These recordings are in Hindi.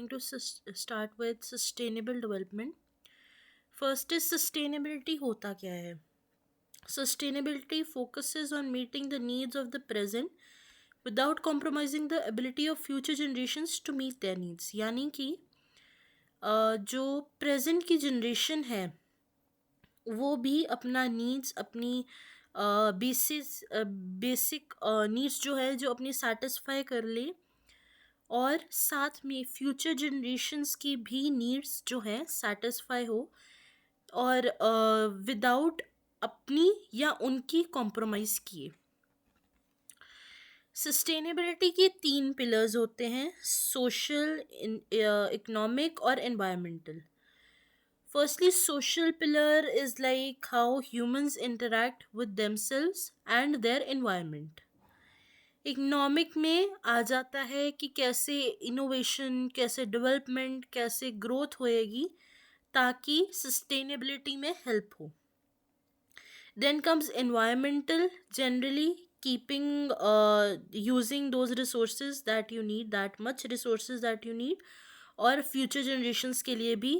going to start with sustainable development. First is sustainability होता क्या है? Sustainability focuses on meeting the needs of the present without compromising the ability of future generations to meet their needs. यानी कि जो प्रेजेंट की जनरेशन है वो भी अपना नीड्स अपनी बेसिक नीड्स जो है जो अपनी सेटिस्फाई कर ले, और साथ में फ्यूचर जनरेशन्स की भी नीड्स जो है सेटिस्फाई हो, और विदाउट अपनी या उनकी कॉम्प्रोमाइज़ किए। सस्टेनेबिलिटी के 3 पिलर्स होते हैं: सोशल, इकोनॉमिक और environmental. Firstly, social pillar is like how humans interact with themselves and their environment. Economic में आ जाता है कि कैसे इनोवेशन, कैसे डेवलपमेंट, कैसे ग्रोथ होएगी ताकि सस्टेनेबिलिटी में हेल्प हो। Then comes environmental, generally keeping using those resources that you need, that much resources that you need, और future generations के लिए भी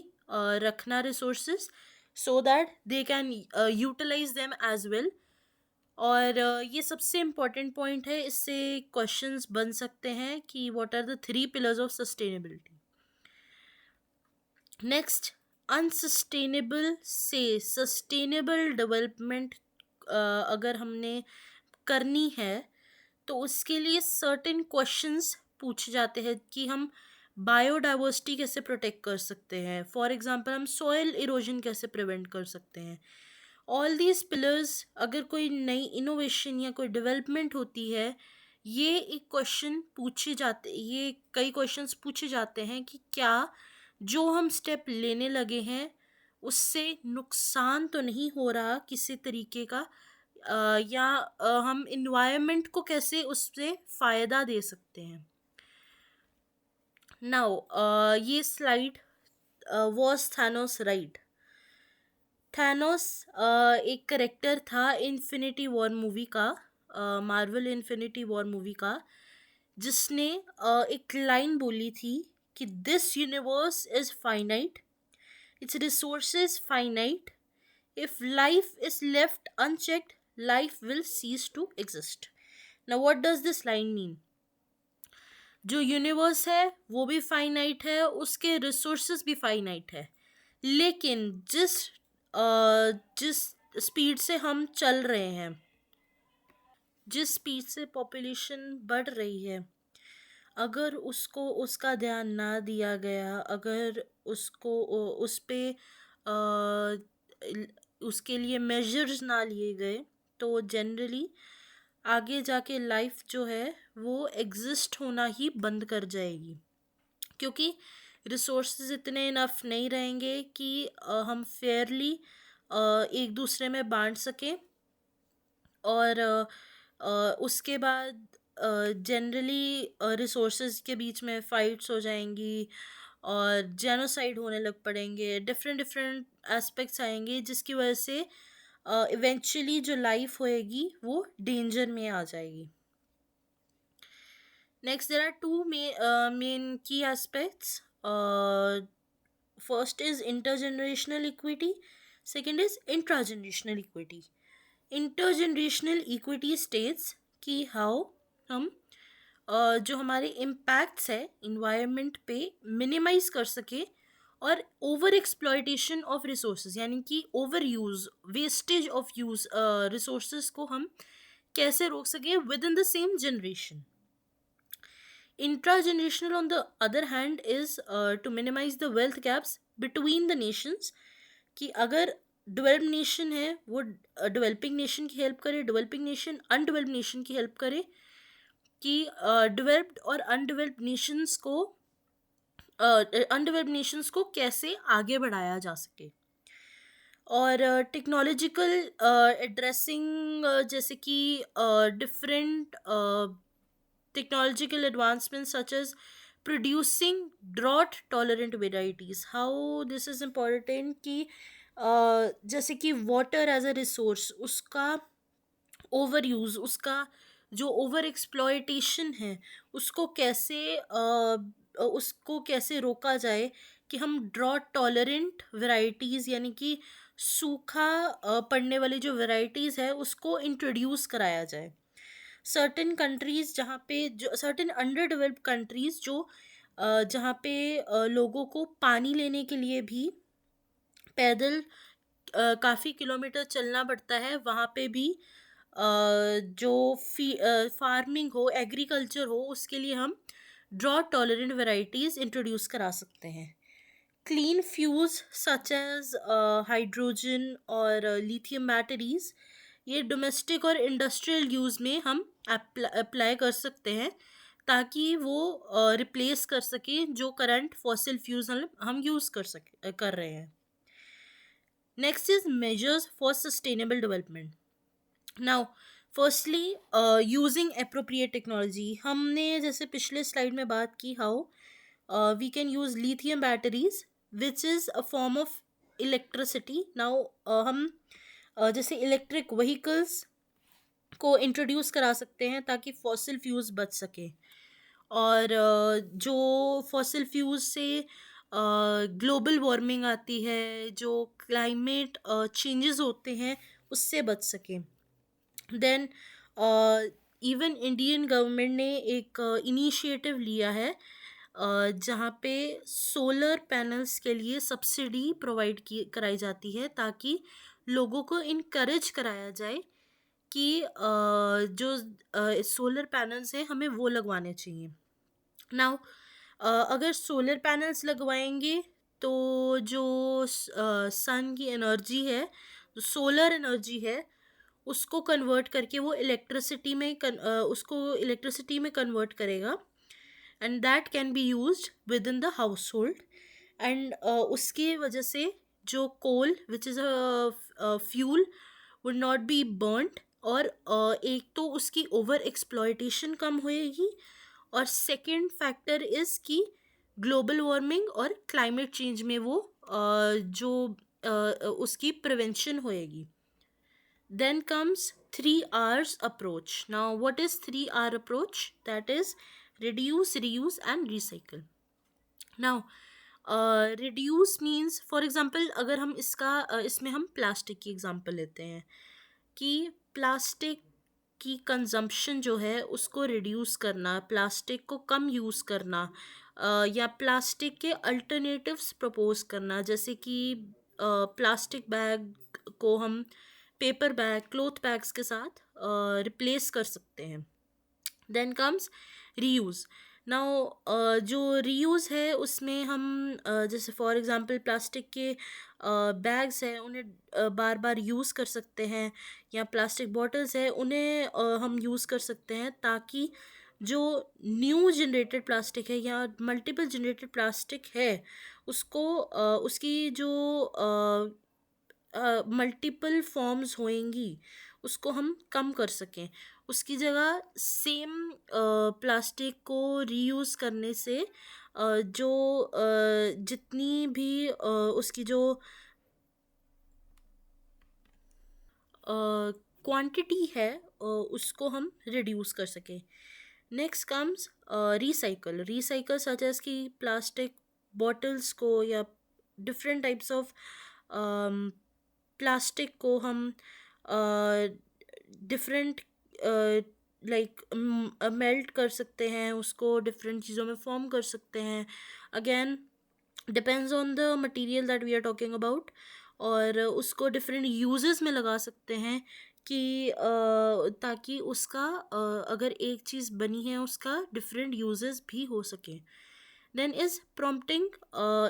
रखना resources so that they can utilize them as well. और ये सबसे इम्पॉर्टेंट पॉइंट है, इससे क्वेश्चंस बन सकते हैं कि what are the 3 pillars of sustainability. Next, unsustainable से सस्टेनेबल डेवलपमेंट अगर हमने करनी है तो उसके लिए सर्टेन क्वेश्चंस पूछे जाते हैं कि हम बायोडाइवर्सिटी कैसे प्रोटेक्ट कर सकते हैं। फॉर एग्जांपल, हम सॉइल इरोजन कैसे प्रिवेंट कर सकते हैं। ऑल दीज पिलर्स, अगर कोई नई इनोवेशन या कोई डेवलपमेंट होती है, ये एक क्वेश्चन पूछे जाते, ये कई क्वेश्चंस पूछे जाते हैं कि क्या जो हम स्टेप लेने लगे हैं उससे नुकसान तो नहीं हो रहा किसी तरीके का, या हम इन्वायरमेंट को कैसे उससे फ़ायदा दे सकते हैं। नाउ ये slide was Thanos right? Thanos एक करेक्टर था इन्फिनिटी वॉर मूवी का, मार्वल इन्फिनिटी वॉर मूवी का, जिसने एक लाइन बोली थी कि this universe is finite, its resources finite, if life is left unchecked life will cease to exist. Now what does this line mean? जो यूनिवर्स है वो भी फाइनाइट है, उसके रिसोर्सेज भी फाइनाइट है, लेकिन जिस स्पीड से हम चल रहे हैं, जिस स्पीड से पॉपुलेशन बढ़ रही है, अगर उसको उसका ध्यान ना दिया गया, अगर उसको उस पे उसके लिए मेजर्स ना लिए गए, तो जनरली आगे जाके लाइफ जो है वो एग्जिस्ट होना ही बंद कर जाएगी, क्योंकि रिसोर्सेज इतने इनफ नहीं रहेंगे कि हम फेयरली एक दूसरे में बांट सकें, और उसके बाद जनरली रिसोर्सेज के बीच में फ़ाइट्स हो जाएंगी और जेनोसाइड होने लग पड़ेंगे, डिफरेंट डिफरेंट एस्पेक्ट्स आएंगे जिसकी वजह से इवेंचुअली जो लाइफ होएगी वो डेंजर में आ जाएगी। नेक्स्ट, देयर आर 2 मेन की aspects. First is intergenerational equity, second is intragenerational equity. Intergenerational equity states कि हाउ हम जो हमारे इम्पैक्ट्स है इन्वायरमेंट पे मिनिमाइज कर सके, और ओवर एक्सप्लॉयटेशन ऑफ रिसोर्सेज यानी कि over use, wastage of use resources को हम कैसे रोक सके within the same generation. Intragenerational on the other hand is to minimize the wealth gaps between the nations, कि अगर डेवलप्ड नेशन है वो डेवलपिंग नेशन की हेल्प करे, डेवलपिंग नेशन अनडेवलप्ड नेशन की हेल्प करे, कि डेवलप्ड और अनडेवलप्ड नेशंस को कैसे आगे बढ़ाया जा सके। और टेक्नोलॉजिकल एड्रेसिंग, जैसे कि different technological advancement such as producing drought tolerant varieties. How this is important कि जैसे कि वाटर एज अ रिसोर्स, उसका ओवर यूज़, उसका जो ओवर एक्सप्लॉयटेशन है उसको कैसे उसको कैसे रोका जाए कि हम ड्रॉट टॉलरेंट वैरायटीज़ यानी कि सूखा पड़ने वाली जो वैरायटीज़ है उसको इंट्रोड्यूस कराया जाए। सर्टेन कंट्रीज़ जहाँ पे जो सर्टेन अंडर डेवलप्ड कंट्रीज़ जो जहाँ पे लोगों को पानी लेने के लिए भी पैदल काफ़ी किलोमीटर चलना पड़ता है, वहाँ पे भी जो फार्मिंग हो, एग्रीकल्चर हो, उसके लिए हम ड्रॉट टॉलरेंट वैरायटीज़ इंट्रोड्यूस करा सकते हैं। Clean fuels such as hydrogen और लिथियम बैटरीज, ये डोमेस्टिक और इंडस्ट्रियल यूज़ में हम अप्लाई कर सकते हैं ताकि वो रिप्लेस कर सकें जो करंट फॉसिल फ्यूल्स हम यूज़ कर रहे हैं। Next is measures for sustainable development. Now firstly using appropriate technology, हमने जैसे पिछले स्लाइड में बात की how we can use lithium batteries which is a form of electricity. Now हम जैसे इलेक्ट्रिक व्हीकल्स को इंट्रोड्यूस करा सकते हैं ताकि फॉसिल फ्यूल्स बच सके, और जो फॉसिल फ्यूल्स से ग्लोबल वार्मिंग आती है, जो क्लाइमेट चेंजेस होते हैं, उससे बच सके। देन इवन इंडियन गवर्नमेंट ने एक इनिशिएटिव लिया है जहाँ पे सोलर पैनल्स के लिए सब्सिडी प्रोवाइड की कराई जाती है ताकि लोगों को इनकरेज कराया जाए कि जो सोलर पैनल्स हैं हमें वो लगवाने चाहिए। नाउ अगर सोलर पैनल्स लगवाएंगे तो जो सन की एनर्जी है, जो सोलर एनर्जी है, उसको कन्वर्ट करके वो उसको इलेक्ट्रिसिटी में कन्वर्ट करेगा, and that can be used within the household. And उसकी वजह से जो coal which is a fuel would not be burned, और एक तो उसकी ओवर एक्सप्लॉयटेशन कम होएगी, और सेकंड फैक्टर इज़ कि ग्लोबल वार्मिंग और क्लाइमेट चेंज में वो जो उसकी प्रिवेंशन होएगी। Then comes 3R's approach. Now, what is 3R approach? That is reduce, reuse, and recycle. Now, reduce means, for example, अगर हम इसमें हम प्लास्टिक की एग्जांपल लेते हैं कि प्लास्टिक की कंजम्पशन जो है उसको रिड्यूस करना, प्लास्टिक को कम यूज़ करना, या प्लास्टिक के अल्टरनेटिव्स प्रपोज करना, जैसे कि प्लास्टिक बैग को हम पेपर बैग, क्लोथ बैग्स के साथ रिप्लेस कर सकते हैं। Then comes reuse. नाउ जो रीयूज़ है उसमें हम जैसे फॉर एग्ज़ाम्पल प्लास्टिक के बैग्स हैं उन्हें बार बार यूज़ कर सकते हैं, या प्लास्टिक बॉटल्स है उन्हें हम यूज़ कर सकते हैं ताकि जो न्यू जनरेटेड प्लास्टिक है या मल्टीपल जनरेटेड प्लास्टिक है उसको उसकी जो मल्टीपल फॉर्म्स होएंगी उसको हम कम कर सकें। उसकी जगह सेम प्लास्टिक को रीयूज़ करने से जो जितनी भी उसकी जो क्वांटिटी है उसको हम रिड्यूस कर सकें। Next comes recycle. Recycle such as कि प्लास्टिक बॉटल्स को या डिफरेंट टाइप्स ऑफ प्लास्टिक को हम डिफरेंट लाइक मेल्ट कर सकते हैं, उसको डिफरेंट चीज़ों में फॉर्म कर सकते हैं। Again depends on the material that we are talking about, और उसको डिफरेंट यूजेस में लगा सकते हैं कि ताकि उसका अगर एक चीज़ बनी है उसका डिफरेंट यूजेस भी हो सके। Then is prompting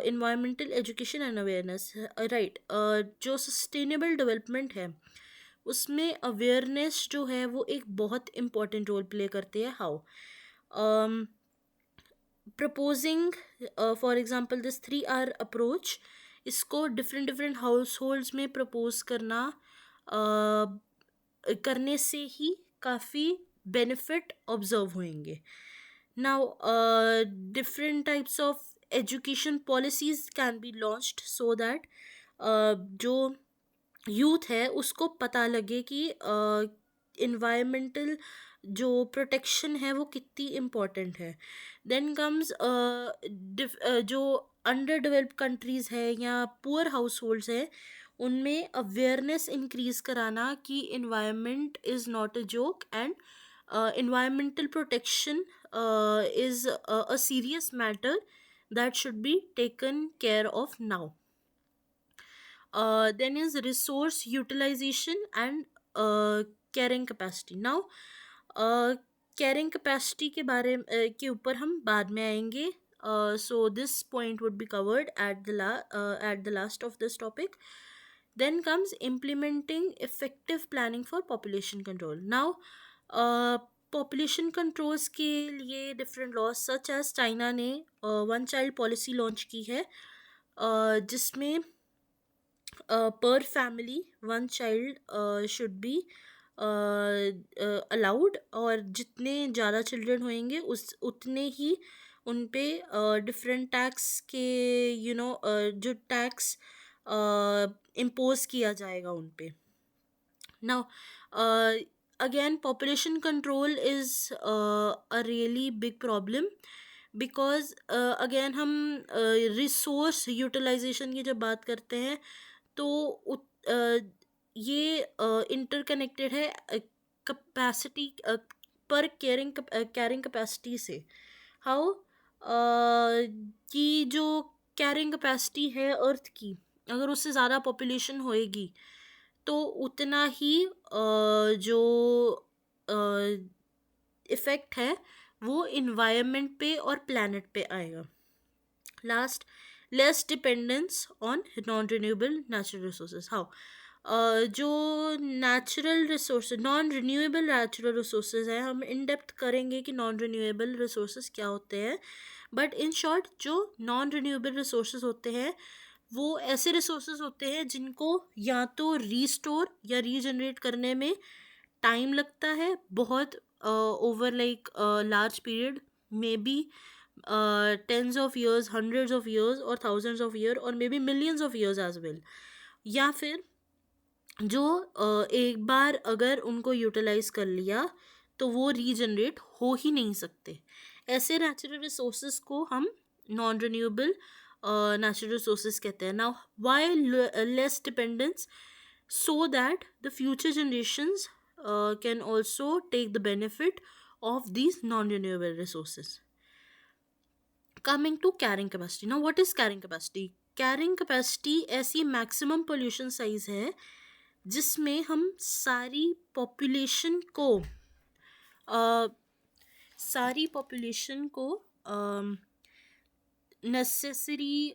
environmental education and awareness. Right, जो सस्टेनेबल डेवलपमेंट है उसमें अवेयरनेस जो है वो एक बहुत इम्पॉर्टेंट रोल प्ले करती है। How proposing for example this 3R approach, इसको डिफरेंट डिफरेंट हाउस होल्ड्स में प्रपोज करने से ही काफ़ी बेनिफिट ऑब्जर्व होंगे। Now different types of education policies can be launched so that जो यूथ है उसको पता लगे कि इन्वायरमेंटल जो प्रोटेक्शन है वो कितनी इम्पोर्टेंट है. देन कम्स जो अंडर डेवलप्ड कंट्रीज़ है या पुअर हाउस होल्ड्स है, उनमें अवेयरनेस इंक्रीज कराना कि environment is not a joke and environmental protection is a serious matter that should be taken care of now. Then is resource utilization and carrying capacity. Now carrying capacity के बारे के ऊपर हम बाद में आएंगे. So this point would be covered at the last of this topic. Then comes implementing effective planning for population control. Now population controls के लिए different laws such as China ने वन चाइल्ड पॉलिसी लॉन्च की है, जिसमें per family one child should be allowed, और जितने ज़्यादा चिल्ड्रन होंगे उतने ही उन पे डिफरेंट टैक्स के जो टैक्स इम्पोज किया जाएगा उन पे. Now again population control is a really big problem because again हम रिसोर्स यूटिलाइजेशन की जब बात करते हैं तो ये इंटरकनेक्टेड है कैपेसिटी पर कैरिंग कैपेसिटी से. हाउ कि जो कैरिंग कैपेसिटी है अर्थ की, अगर उससे ज़्यादा पॉपुलेशन होएगी तो उतना ही जो इफ़ेक्ट है वो इन्वायरमेंट पे और प्लैनेट पे आएगा. Last, less dependence on non renewable natural resources. How जो natural resource non renewable natural resources हैं, हम इन डेप्थ करेंगे कि नॉन रिन्यूएबल रिसोर्सेज क्या होते हैं. बट इन शॉर्ट जो नॉन रिन्यूएबल रिसोर्सेज होते हैं वो ऐसे रिसोर्सेज होते हैं जिनको या तो रीस्टोर या रीजनरेट करने में टाइम लगता है बहुत, over like large period, maybe tens of years, hundreds of years और थाउजेंड्स ऑफ ईयर और maybe millions of years as well. या फिर जो एक बार अगर उनको यूटिलाइज कर लिया तो वो रीजनरेट हो ही नहीं सकते. ऐसे नेचुरल रिसोर्सेज को हम नॉन रिन्यूएबल natural resources कहते हैं. Now why less dependence? So that the future generations can also take the benefit of these non-renewable resources. Coming to carrying capacity. Now what is carrying capacity? Carrying capacity ऐसी maximum pollution size है जिसमें हम सारी population को नेसेसरी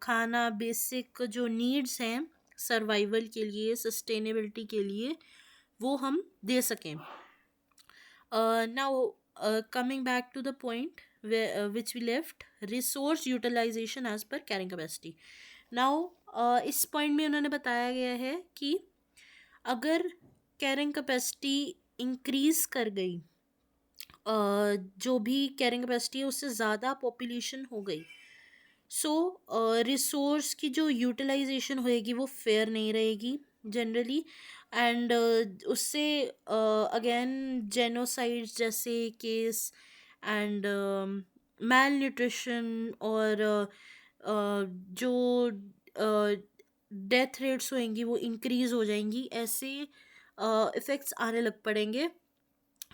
खाना, बेसिक जो नीड्स हैं सर्वाइवल के लिए, सस्टेनेबिलिटी के लिए, वो हम दे सकें. Now coming back to the point which we left, resource utilisation as per carrying capacity. Now इस पॉइंट में उन्होंने बताया गया है कि अगर कैरिंग कैपेसिटी इंक्रीज कर गई, जो भी कैरिंग कैपेसिटी है उससे ज़्यादा पॉपुलेशन हो गई, सो रिसोर्स की जो यूटिलाइजेशन होएगी वो फेयर नहीं रहेगी जनरली, एंड उससे अगेन जेनोसाइड्स जैसे केस एंड मैल न्यूट्रिशन और जो डेथ रेट्स होएंगी वो इंक्रीज़ हो जाएंगी. ऐसे इफ़ेक्ट्स आने लग पड़ेंगे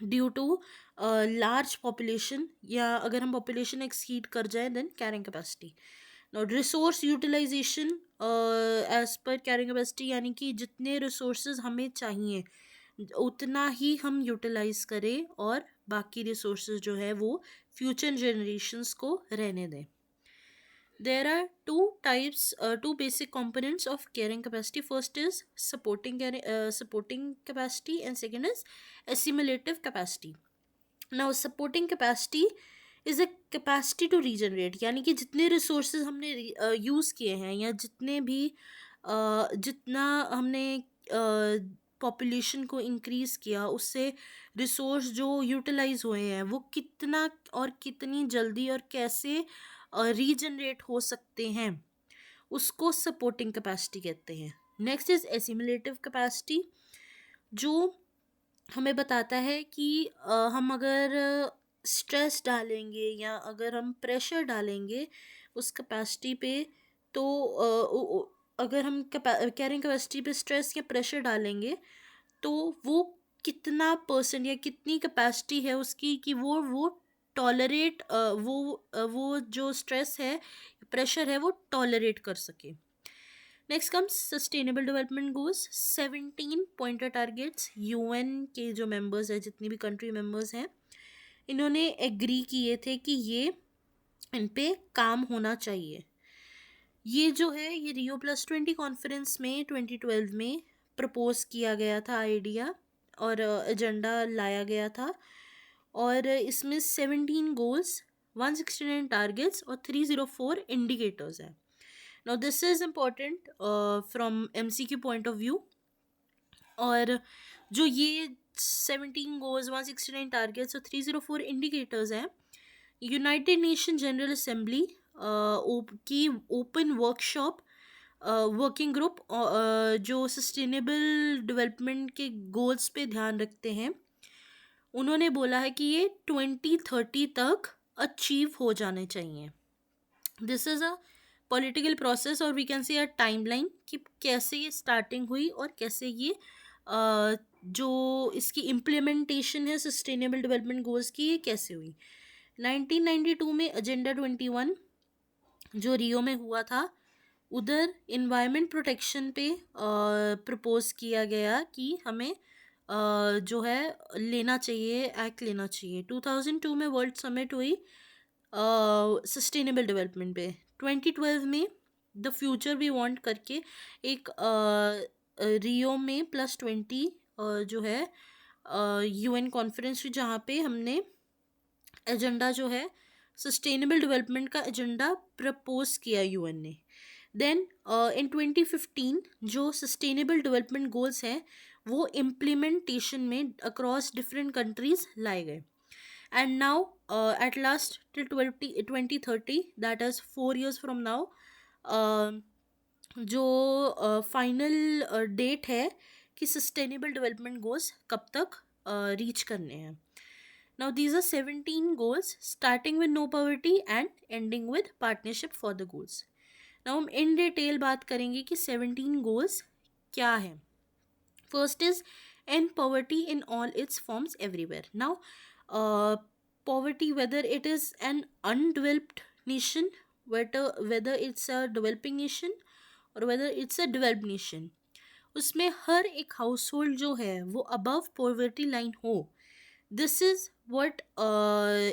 ड्यू टू लार्ज पॉपुलेशन, या अगर हम पॉपुलेशन एक्सीड कर जाए then carrying capacity. Now resource utilisation as per carrying capacity, यानी कि जितने रिसोर्सेज हमें चाहिए उतना ही हम यूटिलाइज करें और बाकी रिसोर्सेज जो है वो फ्यूचर जनरेशन्स को रहने दें. There are two basic components of carrying capacity. First is supporting capacity and second is assimilative capacity. Now supporting capacity is a capacity to regenerate, यानी कि जितने resources हमने यूज़ किए हैं या जितना हमने पॉपुलेशन को इंक्रीज़ किया उससे रिसोर्स जो यूटिलाइज हुए हैं वो कितना और कितनी जल्दी और कैसे रीजनरेट हो सकते हैं, उसको सपोर्टिंग कैपेसिटी कहते हैं. नेक्स्ट इज एसिमिलेटिव कैपेसिटी, जो हमें बताता है कि हम अगर स्ट्रेस डालेंगे या अगर हम प्रेशर डालेंगे उस कैपेसिटी पे, तो अगर हम कैरिंग कैपेसिटी पे स्ट्रेस या प्रेशर डालेंगे, तो वो कितना परसेंट या कितनी कैपेसिटी है उसकी कि वो टॉलरेट वो जो स्ट्रेस है, प्रेशर है, वो टॉलरेट कर सके। Next comes sustainable development goals. 17 pointer targets UN के जो मेंबर्स हैं, जितनी भी कंट्री मेंबर्स हैं, इन्होंने एग्री किए थे कि ये इन पे काम होना चाहिए। ये जो है ये Rio+20 कॉन्फ्रेंस में 2012 में प्रपोज किया गया था आइडिया, और एजेंडा लाया गया था। और इसमें 17 गोल्स, 169 टारगेट्स और 304 इंडिकेटर्स हैं। Now this is important from MCQ point of view. और जो ये 17 गोल्स, 169 टारगेट्स और 304 इंडिकेटर्स हैं, यूनाइटेड नेशन जनरल असेंबली की ओपन वर्कशॉप वर्किंग ग्रुप जो सस्टेनेबल डेवलपमेंट के गोल्स पे ध्यान रखते हैं, उन्होंने बोला है कि ये 2030 तक अचीव हो जाने चाहिए। This is a political process, और we can see a timeline कि कैसे ये स्टार्टिंग हुई और कैसे ये जो इसकी इम्प्लीमेंटेशन है सस्टेनेबल डेवलपमेंट गोल्स की, ये कैसे हुई। 1992 में एजेंडा 21 जो रियो में हुआ था, उधर इन्वायरमेंट प्रोटेक्शन पे प्रपोज किया गया कि हमें जो है लेना चाहिए, एक्ट लेना चाहिए। 2002 में वर्ल्ड समिट हुई सस्टेनेबल डेवलपमेंट पे। 2012 में द फ्यूचर वी वांट करके एक रियो में +20 जो है UN कॉन्फ्रेंस हुई, जहाँ पे हमने एजेंडा जो है सस्टेनेबल डेवलपमेंट का एजेंडा प्रपोज किया UN ने। देन इन 2015 जो सस्टेनेबल डेवलपमेंट गोल्स हैं वो इम्प्लीमेंटेशन में अक्रॉस डिफरेंट कंट्रीज लाए गए। And now at last till 2030, that is 4 years from now, जो फाइनल डेट है कि सस्टेनेबल डेवलपमेंट गोल्स कब तक रीच करने हैं। Now these are 17 goals starting with no poverty and ending with partnership for the goals. Now हम in detail बात करेंगे कि 17 goals क्या हैं। First is end poverty in all its forms everywhere. Now poverty, whether it is an undeveloped nation, whether it's a developing nation or whether it's a developed nation, उसमें हर एक हाउस होल्ड जो है वो अबव पॉवर्टी लाइन हो। This is what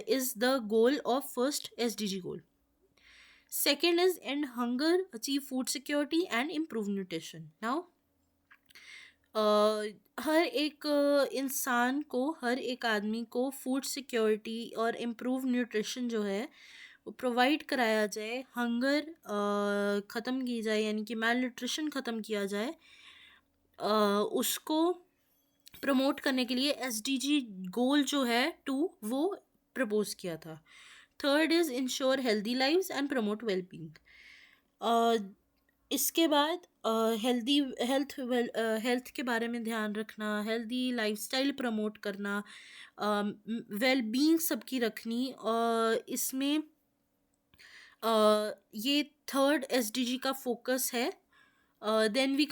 is the goal of first SDG goal. Second is end hunger, achieve food security and improve nutrition. Now हर एक इंसान को, हर एक आदमी को फूड सिक्योरिटी और इम्प्रूव न्यूट्रिशन जो है वो प्रोवाइड कराया जाए, हंगर ख़त्म की जाए, यानी कि मैल न्यूट्रिशन ख़त्म किया जाए। उसको प्रमोट करने के लिए SDG गोल जो है 2 वो प्रपोज किया था। Third is ensure healthy lives and promote wellbeing. इसके बाद हेल्थ के बारे में ध्यान रखना, हेल्दी लाइफस्टाइल प्रमोट करना, वेलबींग सबकी रखनी। इसमें ये थर्ड SDG का फोकस है। Then we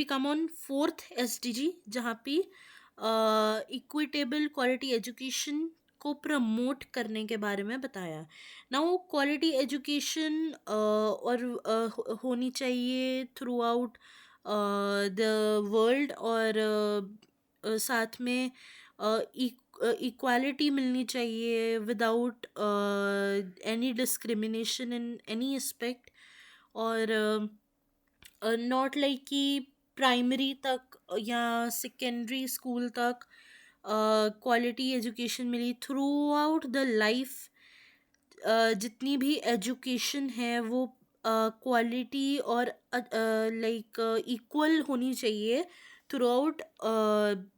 come on fourth SDG, जहाँ पे इक्विटेबल क्वालिटी एजुकेशन को प्रमोट करने के बारे में बताया। ना वो क्वालिटी एजुकेशन और होनी चाहिए थ्रू आउट द वर्ल्ड, और साथ में इक्वालिटी मिलनी चाहिए without any discrimination in any aspect. और नॉट लाइक कि प्राइमरी तक या सेकेंडरी स्कूल तक क्वालिटी एजुकेशन मिली, थ्रू आउट द लाइफ जितनी भी एजुकेशन है वो क्वालिटी और लाइक इक्वल होनी चाहिए throughout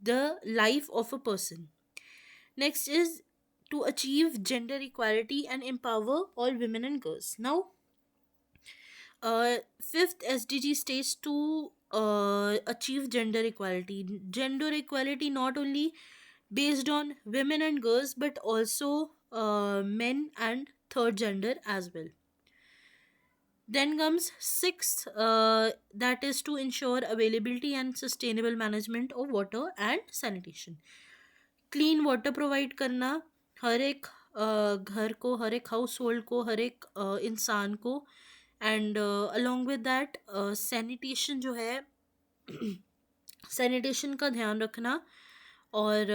the life of a person. Next is to achieve gender equality and empower all women and girls. Now fifth SDG states to achieve gender equality. Gender equality not only based on women and girls but also men and third gender as well. Then comes sixth, that is to ensure availability and sustainable management of water and sanitation. Clean water provide करना हर एक घर को, हर एक हाउस होल्ड को, हर एक इंसान को, and along with that sanitation जो है, सैनिटेशन का ध्यान रखना, और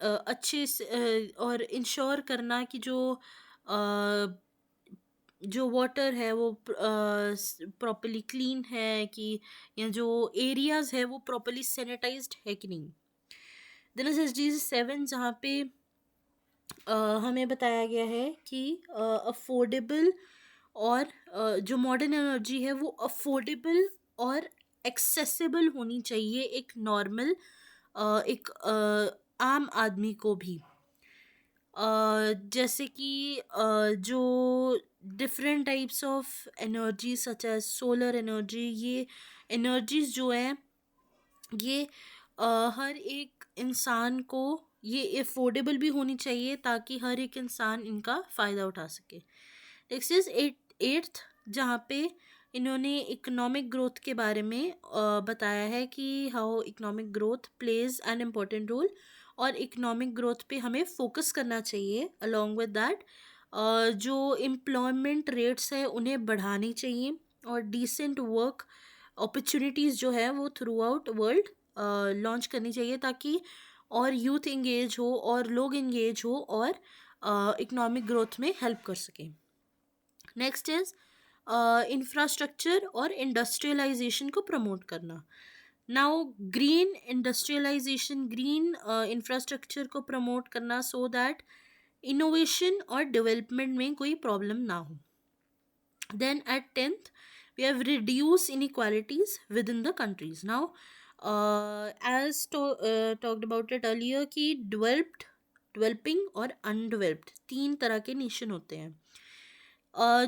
अच्छे से और इंश्योर करना कि जो वाटर है वो प्रॉपरली क्लीन है, कि या जो एरियाज है वो प्रॉपरली सैनिटाइज्ड है कि नहीं. देन इज SDG 7 जहाँ पे हमें बताया गया है कि अफोर्डेबल और जो मॉडर्न एनर्जी है वो अफोर्डेबल और एक्सेसिबल होनी चाहिए एक नॉर्मल एक आम आदमी को भी. जैसे कि जो different types of energy such as solar energy, ये एनर्जीज जो है ये हर एक इंसान को ये अफोर्डेबल भी होनी चाहिए ताकि हर एक इंसान इनका फ़ायदा उठा सके. नेक्स्ट इज एट्थ, जहाँ पे इन्होंने इकोनॉमिक ग्रोथ के बारे में बताया है कि how economic growth plays an important role, और इकोनॉमिक ग्रोथ पे हमें फोकस करना चाहिए. अलोंग विद दैट जो एम्प्लॉयमेंट रेट्स है उन्हें बढ़ानी चाहिए, और डिसेंट वर्क अपॉर्चुनिटीज़ जो है वो थ्रू आउट वर्ल्ड लॉन्च करनी चाहिए ताकि और यूथ इंगेज हो और लोग इंगेज हो और इकोनॉमिक ग्रोथ में हेल्प कर सकें. नेक्स्ट इज इंफ्रास्ट्रक्चर और इंडस्ट्रियलाइजेशन को प्रमोट करना. Now green industrialisation, green infrastructure को प्रमोट करना सो दैट इनोवेशन और डेवलपमेंट में कोई प्रॉब्लम ना हो. Then at 10th we have reduced inequalities within the countries. Now as talked about it earlier कि developed, developing और undeveloped तीन तरह के नेशन होते हैं.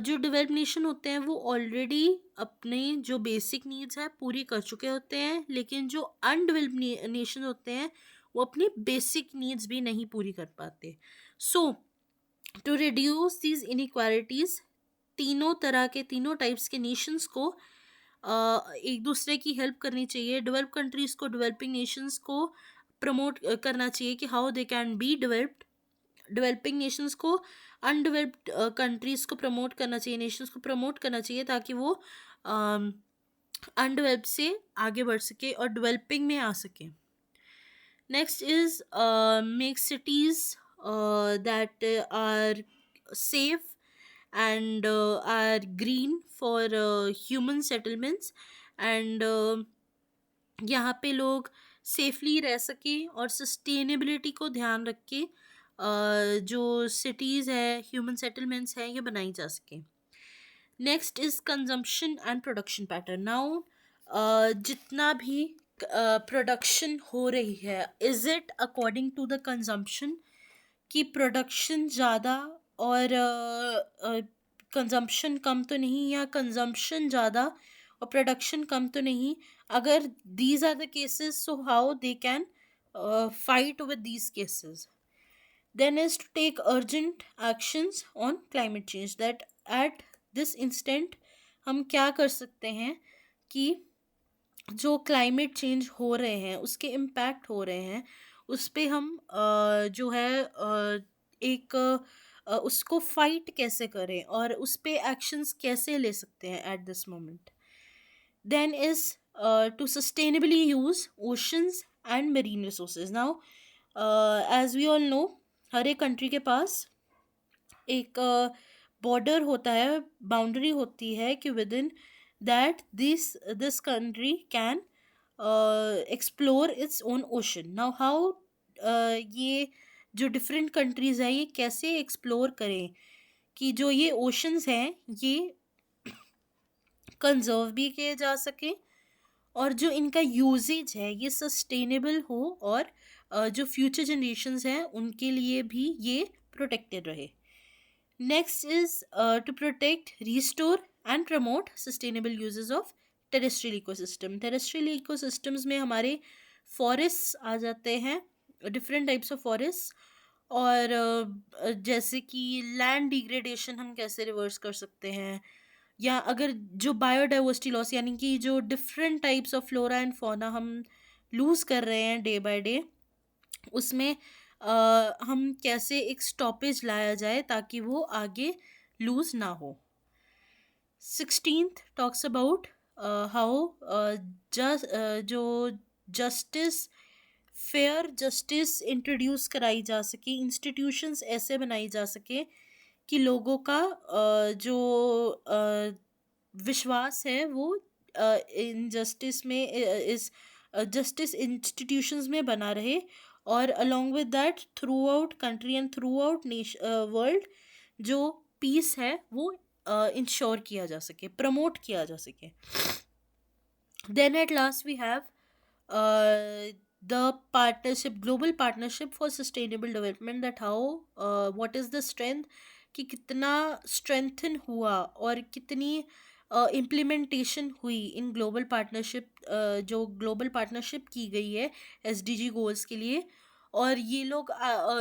जो डेवलप नेशन होते हैं वो ऑलरेडी अपने जो बेसिक नीड्स है पूरी कर चुके होते हैं, लेकिन जो अनडेवलप्ड नेशन होते हैं वो अपनी बेसिक नीड्स भी नहीं पूरी कर पाते. सो टू रिड्यूस दीज इनइक्वालिटीज़, तीनों तरह के, तीनों टाइप्स के नेशंस को एक दूसरे की हेल्प करनी चाहिए. डेवलप कंट्रीज़ को डेवलपिंग नेशंस को प्रमोट करना चाहिए कि how they can be developed. Developing Nations को अनडेवलप्ड कंट्रीज़ को प्रमोट करना चाहिए, नेशंस को प्रमोट करना चाहिए ताकि वो अनडेवलप्ड से आगे बढ़ सके और डेवलपिंग में आ सके. Next is make cities that are safe and are green for human settlements, and यहाँ पे लोग सेफली रह सके और सस्टेनेबिलिटी को ध्यान रख के जो सिटीज़ है, ह्यूमन सेटलमेंट्स हैं, ये बनाई जा सके. Next is consumption and production pattern. Now जितना भी प्रोडक्शन हो रही है, is it according to the consumption, कि प्रोडक्शन ज़्यादा और कंजम्पशन कम तो नहीं, या कंजम्पशन ज़्यादा और प्रोडक्शन कम तो नहीं. अगर these are the cases, so how they can fight with these cases. Then is to take urgent actions on climate change, that at this instant हम क्या कर सकते हैं कि जो क्लाइमेट चेंज हो रहे हैं, उसके इम्पैक्ट हो रहे हैं, उस पर हम जो है एक उसको फाइट कैसे करें और उस पर एक्शंस कैसे ले सकते हैं at this moment. Then is to sustainably use oceans and marine resources. Now as we all know, हर एक कंट्री के पास एक बॉर्डर होता है, बाउंड्री होती है कि with in that this country can explore its own ocean. Now how ये जो डिफरेंट कंट्रीज़ हैं ये कैसे एक्सप्लोर करें कि जो ये ओशंस हैं ये कंजर्व भी किए जा सकें और जो इनका यूजेज है ये सस्टेनेबल हो, और जो फ्यूचर जनरेशन्स हैं उनके लिए भी ये प्रोटेक्टेड रहे. Next is to protect, restore and promote sustainable uses of terrestrial ecosystems में हमारे फॉरेस्ट आ जाते हैं, डिफरेंट टाइप्स ऑफ फॉरेस्ट। और जैसे कि लैंड डिग्रेडेशन हम कैसे रिवर्स कर सकते हैं, या अगर जो बायोडाइवर्सिटी लॉस यानी कि जो different types of flora and fauna हम लूज़ कर रहे हैं डे बाय डे, उसमें हम कैसे एक स्टॉपेज लाया जाए ताकि वो आगे लूज़ ना हो। 16th टॉक्स अबाउट हाउ जो जस्टिस, फेयर जस्टिस इंट्रोड्यूस कराई जा सके, इंस्टीट्यूशंस ऐसे बनाई जा सके कि लोगों का जो विश्वास है वो इन जस्टिस में, इस जस्टिस इंस्टीट्यूशंस में बना रहे, और along with that through out country and through out world जो पीस है वो इंश्योर किया जा सके, प्रमोट किया जा सके। Then at last we have the partnership, global partnership for sustainable development, that how what is the strength, कि कितना strengthen हुआ और कितनी इम्प्लीमेंटेशन हुई इन ग्लोबल पार्टनरशिप, जो ग्लोबल पार्टनरशिप की गई है SDG गोल्स के लिए। और ये लोग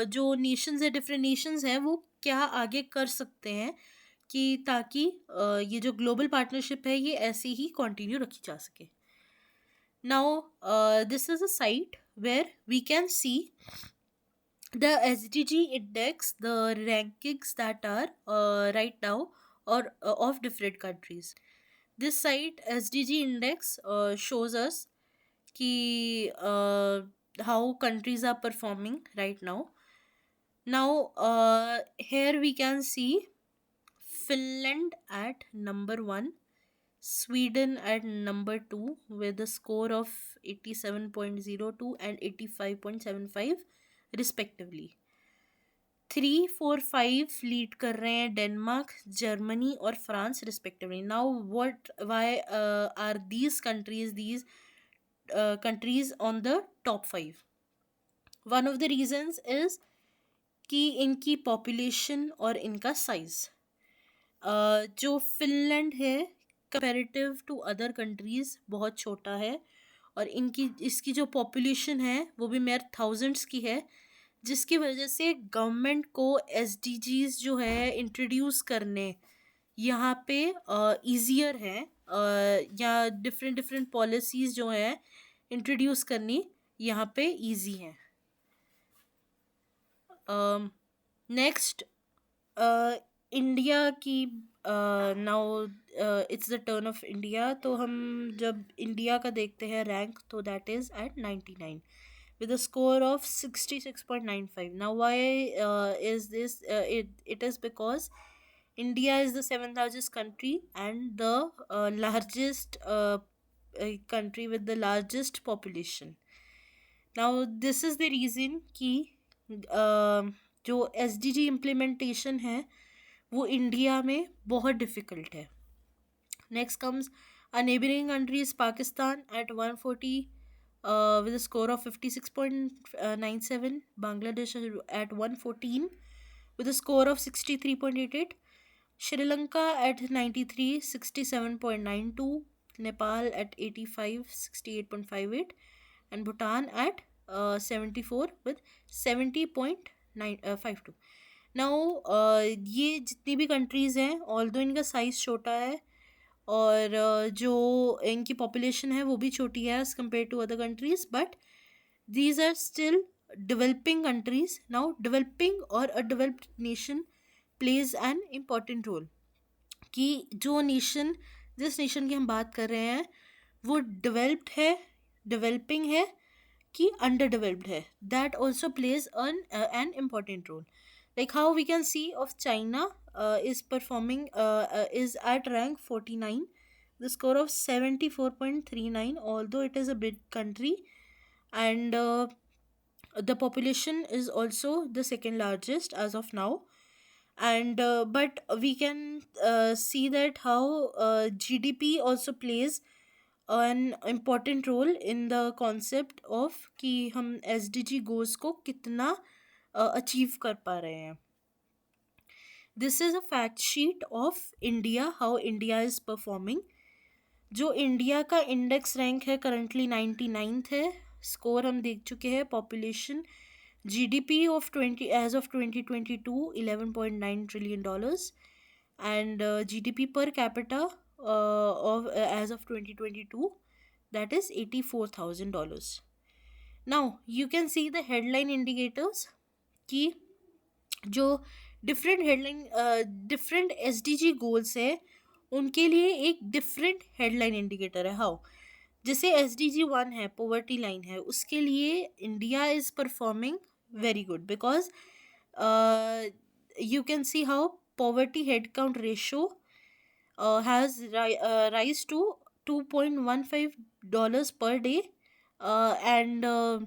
जो नेशंस है, डिफरेंट नेशंस हैं, वो क्या आगे कर सकते हैं कि ताकि ये जो ग्लोबल पार्टनरशिप है ये ऐसे ही कंटिन्यू रखी जा सके। Now, this is a site where we can see the SDG index, the rankings that are right now or of different countries. This site SDG index shows us ki, how countries are performing right now. Now, here we can see Finland at number 1, Sweden at number 2 with a score of 87.02 and 85.75 respectively. 3, 4, 5 lead कर रहे हैं डेनमार्क, जर्मनी और France respectively. Now why are these countries on the top 5? One of the reasons is कि इनकी पॉपुलेशन और इनका साइज। जो फिनलैंड है कंपैरेटिव टू अदर कंट्रीज़ बहुत छोटा है, और इसकी जो पॉपुलेशन है वो भी मेरे थाउजेंड्स की है, जिसकी वजह से गवर्नमेंट को SDGs जो है इंट्रोड्यूस करने यहाँ पे ईजियर है, या डिफरेंट पॉलिसीज़ जो हैं इंट्रोड्यूस करनी यहाँ पे ईजी हैं। नेक्स्ट इंडिया की, now it's the turn of India. तो हम जब इंडिया का देखते हैं रैंक, तो that is at 99 with a score of 66.95. Now why is this? It is because India is the 7th largest country and the largest country with the largest population. Now this is the reason कि जो SDG implementation है वो इंडिया में बहुत डिफ़िकल्ट है। Next comes a neighboring country is Pakistan at 140 with a score of 56.97. Bangladesh at 114 with a score of 63.88. Sri Lanka at 93, 67.92. Nepal at 85, 68.58. And Bhutan at 74 with 70.52. Now ये जितनी भी कंट्रीज़ हैं, ऑल्दो इनका साइज़ छोटा है और जो इनकी पॉपुलेशन है वो भी छोटी है as compare to other countries, but these are still developing countries. Now developing और a developed nation plays an important role, कि जो नेशन, जिस नेशन की हम बात कर रहे हैं वो डेवलप्ड है, डेवलपिंग है कि अंडर डेवलप्ड है, that also plays an important role. Like how we can see of China is performing, is at rank 49, the score of 74.39, although it is a big country, and the population is also the second largest as of now. And but we can see that how GDP also plays an important role in the concept of कि हम SDG goals को कितना अचीव कर पा रहे हैं। This is a fact sheet of India, how India is performing. जो इंडिया का इंडेक्स रैंक है करंटली 99th है. स्कोर हम देख चुके हैं. Population, GDP of 20 as of 2022 $11.9 trillion, and GDP per capita of as of 2022, that is $84,000. Now you can see the headline indicators कि जो डिफरेंट SDG गोल्स है उनके लिए एक डिफरेंट हेडलाइन इंडिकेटर है. हाउ? जैसे SDG 1 है, पोवर्टी लाइन है, उसके लिए India is performing very good because you can see how poverty head count ratio has rise to $2.15 per day, and uh,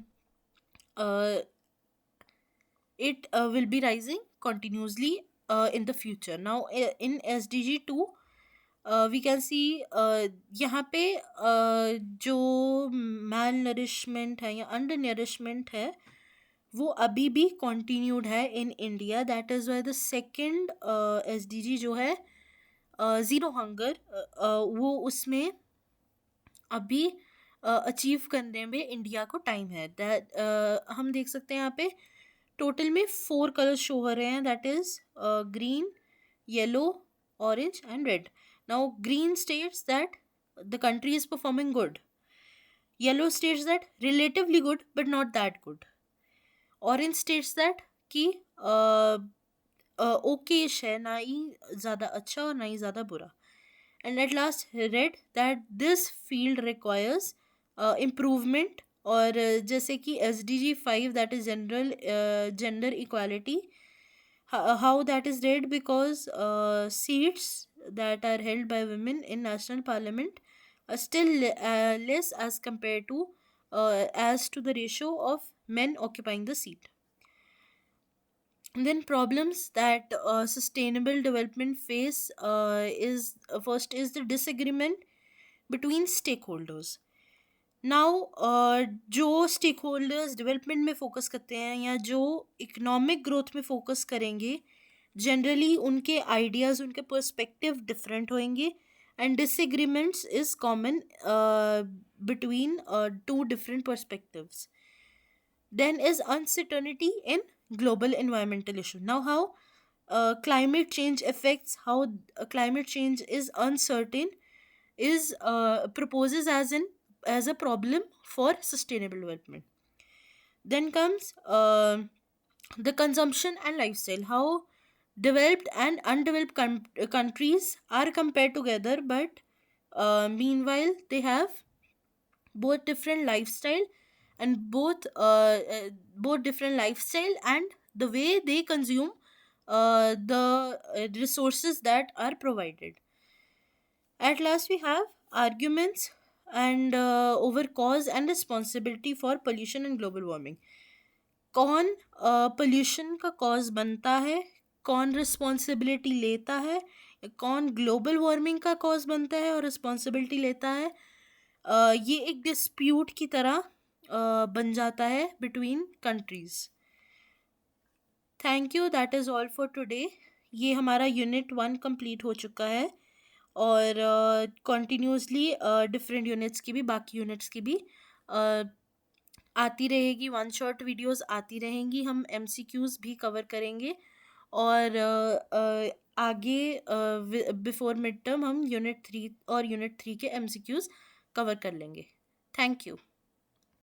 it will be rising continuously in the future. Now in SDG 2 we can see यहाँ पे जो माल नरिशमेंट है या अंडर नरिशमेंट है वो अभी भी कंटिन्यूड है in India. That is why the second SDG जो है ज़ीरो हंगर, वो उसमें अभी अचीव करने में इंडिया को टाइम है. दैट हम देख सकते हैं यहाँ पे टोटल में 4 कलर शो हो रहे हैं. That is green, yellow, orange and red. Now green states that the country is performing good. Yellow states that relatively good but not that good. Orange states that कि ओकेश है, ना ही ज़्यादा अच्छा और ना ही ज़्यादा बुरा. And at last red that this field requires improvement. और जैसे कि SDG 5 that is general gender equality, how that is red because seats that are held by women in national parliament are still less as compared to as to the ratio of men occupying the seat. And then problems that sustainable development face is first is the disagreement between stakeholders. Now जो स्टेक होल्डर्स डेवलपमेंट में फोकस करते हैं या जो इकोनॉमिक ग्रोथ में फोकस करेंगे, जनरली उनके आइडियाज़, उनके पर्सपेक्टिव डिफरेंट होंगे. And disagreements is common between two different perspectives. Then is uncertainty in global environmental issue. Now how climate change affects, how climate change is uncertain, is proposes as a problem for sustainable development. Then comes the consumption and lifestyle, how developed and undeveloped countries are compared together, but meanwhile they have both different lifestyle and both different lifestyle and the way they consume the resources that are provided. At last we have arguments and over cause and responsibility for pollution and global warming. कौन पोल्यूशन का कॉज बनता है, कौन रिस्पॉन्सिबिलिटी लेता है, कौन ग्लोबल वार्मिंग का कॉज बनता है और रिस्पॉन्सिबिलिटी लेता है, ये एक डिस्प्यूट की तरह बन जाता है between countries. Thank you. That is all for today. ये हमारा यूनिट 1 कंप्लीट हो चुका है और कंटिन्यूसली डिफरेंट यूनिट्स की भी, बाकी यूनिट्स की भी आती रहेगी. 1 शॉट वीडियोस आती रहेंगी. हम MCQs भी कवर करेंगे और आगे बिफोर मिड टर्म हम यूनिट 3 और यूनिट 3 के MCQs कवर कर लेंगे. Thank you.